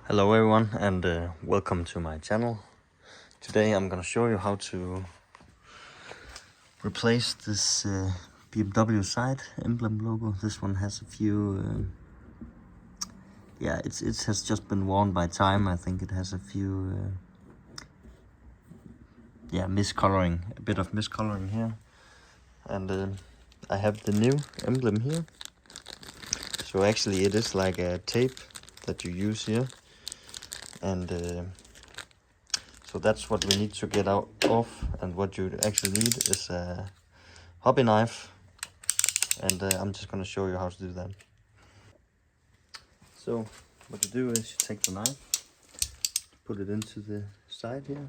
Hello everyone and welcome to my channel. Today I'm gonna show you how to replace this BMW side emblem logo. This one has a few, it has just been worn by time. I think it has a few, miscoloring, a bit of miscoloring here. And I have the new emblem here. So actually it is like a tape that you use here. And so that's what we need to get out off, and what you actually need is a hobby knife, and I'm just going to show you how to do that. So what you do is you take the knife, put it into the side here,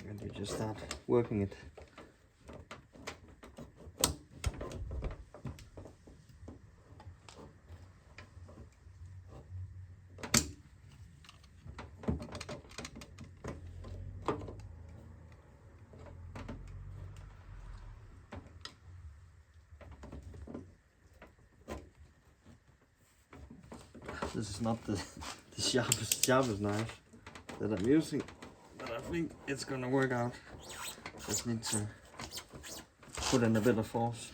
and you just start working it. This is not the sharpest knife that I'm using, but I think it's gonna work out. Just need to put in a bit of force.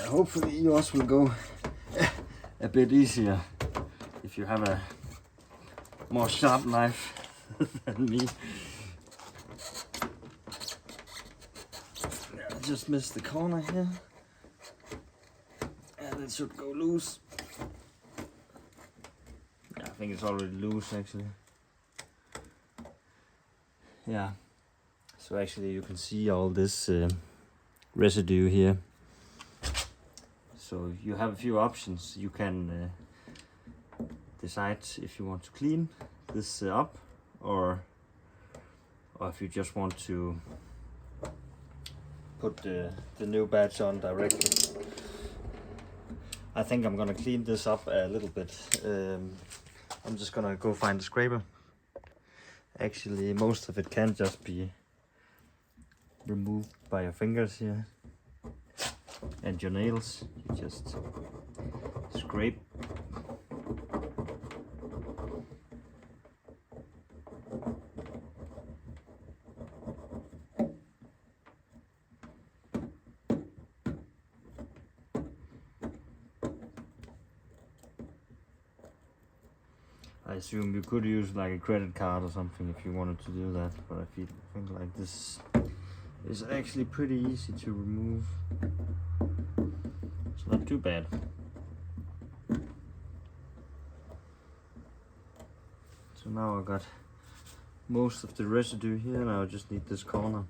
Hopefully yours will go a bit easier if you have a more sharp knife than me. I just missed the corner here, and it should go loose. Yeah, I think it's already loose actually. Yeah, so actually you can see all this residue here. So you have a few options. You can decide if you want to clean this up, or if you just want to put the new badge on directly. I think I'm gonna clean this up a little bit. I'm just gonna go find a scraper. Actually, most of it can just be removed by your fingers here and your nails. You just scrape. I assume you could use like a credit card or something if you wanted to do that, but I think like this is actually pretty easy to remove. It's not too bad. So now I got most of the residue here. Now I just need this corner.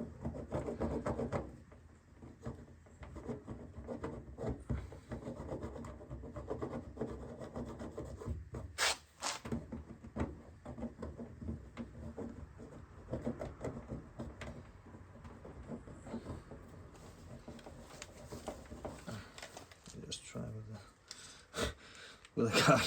Just try with a card.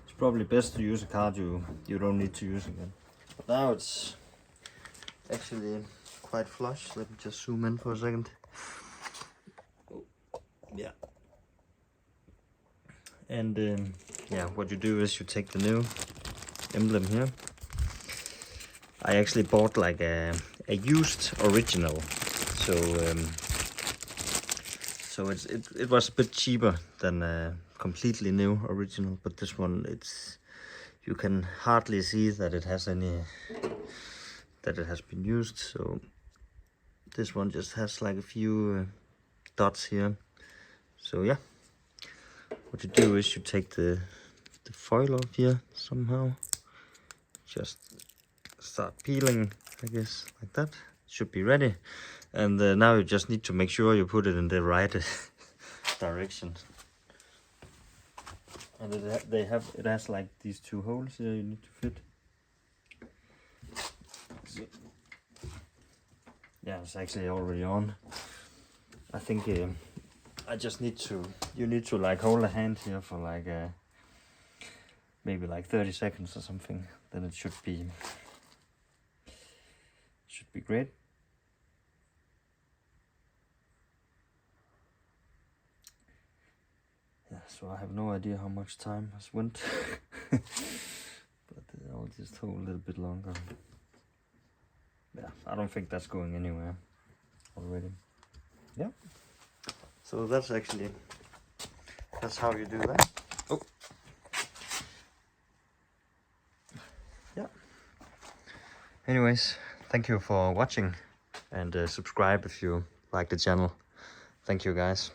It's probably best to use a card you don't need to use again. But now it's actually quite flush. Let me just zoom in for a second. Yeah. And what you do is you take the new emblem here. I actually bought like a used original, so it was a bit cheaper than a completely new original. But this one, you can hardly see that it has been used. So this one just has like a few dots here. So yeah, what you do is you take the foil off here somehow. just start peeling, I guess, like that. Should be ready. And now you just need to make sure you put it in the right direction. And it has like these 2 holes here you need to fit. See. Yeah, it's actually already on. I think I just need to, you need to like hold a hand here for like maybe like 30 seconds or something. Then it should be great. Yeah, so I have no idea how much time has went. But I'll just hold a little bit longer. Yeah, I don't think that's going anywhere already. Yeah. So that's how you do that. Oh. Yeah. Anyways, thank you for watching, and subscribe if you like the channel. Thank you guys.